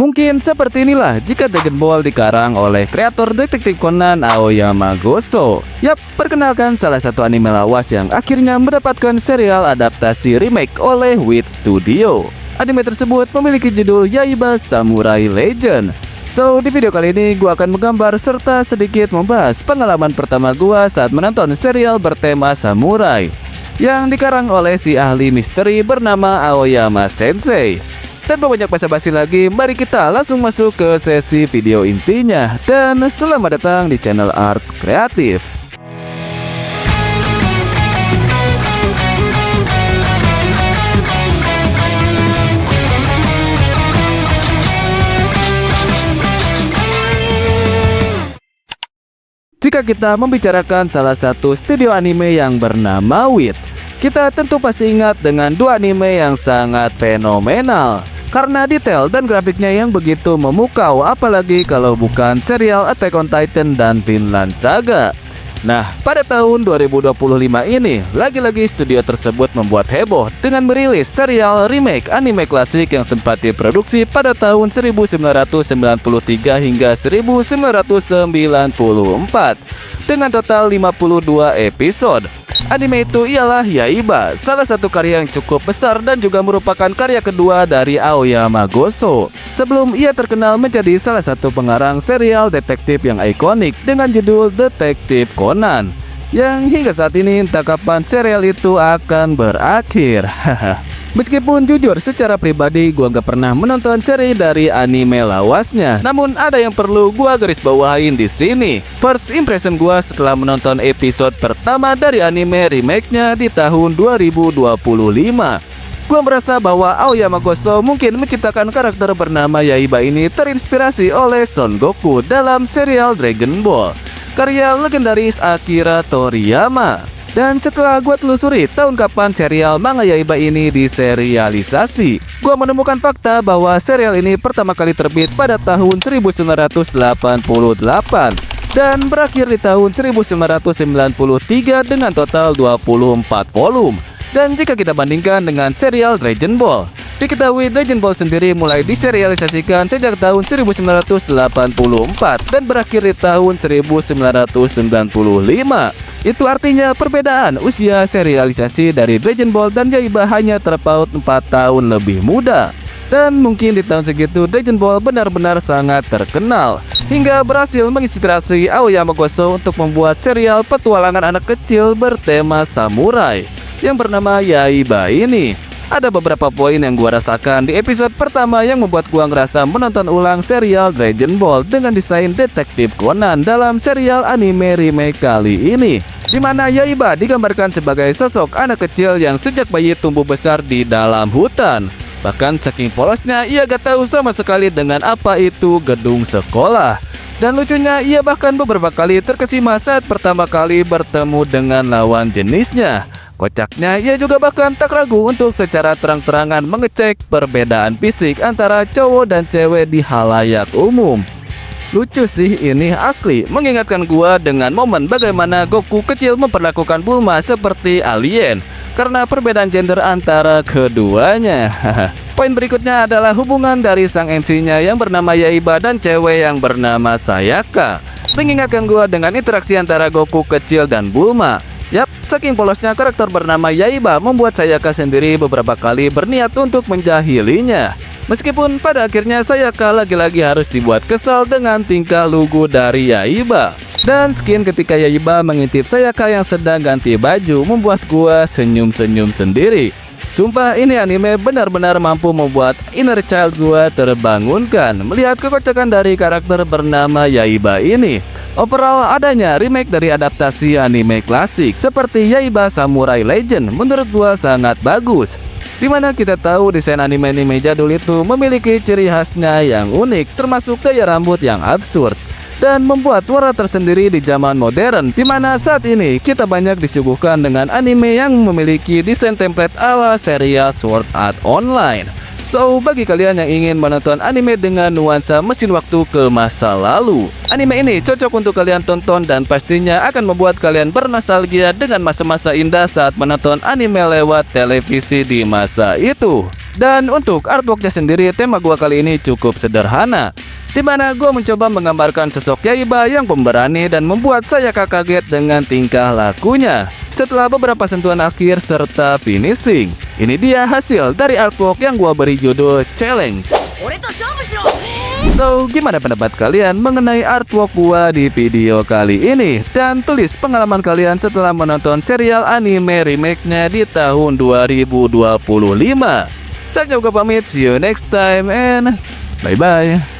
Mungkin seperti inilah jika Dragon Ball dikarang oleh kreator Detektif Conan Aoyama Goso. Yap, perkenalkan salah satu anime lawas yang akhirnya mendapatkan serial adaptasi remake oleh Wit Studio. Anime tersebut memiliki judul Yaiba Samurai Legend. So, di video kali ini gue akan menggambar serta sedikit membahas pengalaman pertama gue saat menonton serial bertema samurai yang dikarang oleh si ahli misteri bernama Aoyama Sensei. Tanpa banyak basa-basi lagi, mari kita langsung masuk ke sesi video intinya. Dan selamat datang di channel Art Kreatif. Jika kita membicarakan salah satu studio anime yang bernama Wit, kita tentu pasti ingat dengan dua anime yang sangat fenomenal karena detail dan grafiknya yang begitu memukau, apalagi kalau bukan serial Attack on Titan dan Vinland Saga. Nah, pada tahun 2025 ini, lagi-lagi studio tersebut membuat heboh dengan merilis serial remake anime klasik yang sempat diproduksi pada tahun 1993 hingga 1994 dengan total 52 episode. Anime itu ialah Yaiba, salah satu karya yang cukup besar dan juga merupakan karya kedua dari Aoyama Goso sebelum ia terkenal menjadi salah satu pengarang serial detektif yang ikonik dengan judul Detektif Conan, yang hingga saat ini entah kapan serial itu akan berakhir. Meskipun jujur secara pribadi gua gak pernah menonton seri dari anime lawasnya, namun ada yang perlu gua garis bawahin di sini. First impression gua setelah menonton episode pertama dari anime remake-nya di tahun 2025. Gua merasa bahwa Aoyama Goso mungkin menciptakan karakter bernama Yaiba ini terinspirasi oleh Son Goku dalam serial Dragon Ball, karya legendaris Akira Toriyama. Dan setelah gue telusuri tahun kapan serial manga Yaiba ini diserialisasi, gue menemukan fakta bahwa serial ini pertama kali terbit pada tahun 1988 dan berakhir di tahun 1993 dengan total 24 volume. Dan jika kita bandingkan dengan serial Dragon Ball, diketahui Dragon Ball sendiri mulai diserialisasikan sejak tahun 1984 dan berakhir di tahun 1995. Itu artinya perbedaan usia serialisasi dari Dragon Ball dan Yaiba hanya terpaut 4 tahun lebih muda. Dan mungkin di tahun segitu Dragon Ball benar-benar sangat terkenal hingga berhasil menginspirasi Aoyama Goso untuk membuat serial petualangan anak kecil bertema samurai yang bernama Yaiba ini. Ada beberapa poin yang gua rasakan di episode pertama yang membuat gua ngerasa menonton ulang serial Dragon Ball dengan desain Detektif Conan dalam serial anime remake kali ini, di mana Yaiba digambarkan sebagai sosok anak kecil yang sejak bayi tumbuh besar di dalam hutan. Bahkan saking polosnya ia gak tahu sama sekali dengan apa itu gedung sekolah. Dan lucunya ia bahkan beberapa kali terkesima saat pertama kali bertemu dengan lawan jenisnya. Kocaknya, ia juga bahkan tak ragu untuk secara terang-terangan mengecek perbedaan fisik antara cowok dan cewek di halayak umum. Lucu sih ini asli, mengingatkan gua dengan momen bagaimana Goku kecil memperlakukan Bulma seperti alien karena perbedaan gender antara keduanya. Poin berikutnya adalah hubungan dari sang MC-nya yang bernama Yaiba dan cewek yang bernama Sayaka, mengingatkan gua dengan interaksi antara Goku kecil dan Bulma. Yap, saking polosnya karakter bernama Yaiba membuat Sayaka sendiri beberapa kali berniat untuk menjahilinya. Meskipun pada akhirnya Sayaka lagi-lagi harus dibuat kesal dengan tingkah lugu dari Yaiba. Dan skin ketika Yaiba mengintip Sayaka yang sedang ganti baju membuat gua senyum-senyum sendiri. Sumpah ini anime benar-benar mampu membuat inner child gua terbangunkan melihat kekocakan dari karakter bernama Yaiba ini. Overall, adanya remake dari adaptasi anime klasik seperti Yaiba Samurai Legend menurut gua sangat bagus, dimana kita tahu desain anime-anime jadul itu memiliki ciri khasnya yang unik, termasuk gaya rambut yang absurd dan membuat warna tersendiri di zaman modern, dimana saat ini kita banyak disuguhkan dengan anime yang memiliki desain template ala serial Sword Art Online. So, bagi kalian yang ingin menonton anime dengan nuansa mesin waktu ke masa lalu, anime ini cocok untuk kalian tonton dan pastinya akan membuat kalian bernostalgia dengan masa-masa indah saat menonton anime lewat televisi di masa itu. Dan untuk artworknya sendiri, tema gua kali ini cukup sederhana, di mana gua mencoba menggambarkan sosok Yaiba yang pemberani dan membuat saya kaget dengan tingkah lakunya. Setelah beberapa sentuhan akhir serta finishing, ini dia hasil dari artwork yang gua beri judul Challenge. So, gimana pendapat kalian mengenai artwork gua di video kali ini? Dan tulis pengalaman kalian setelah menonton serial anime remake-nya di tahun 2025. Saya juga pamit, see you next time and bye-bye.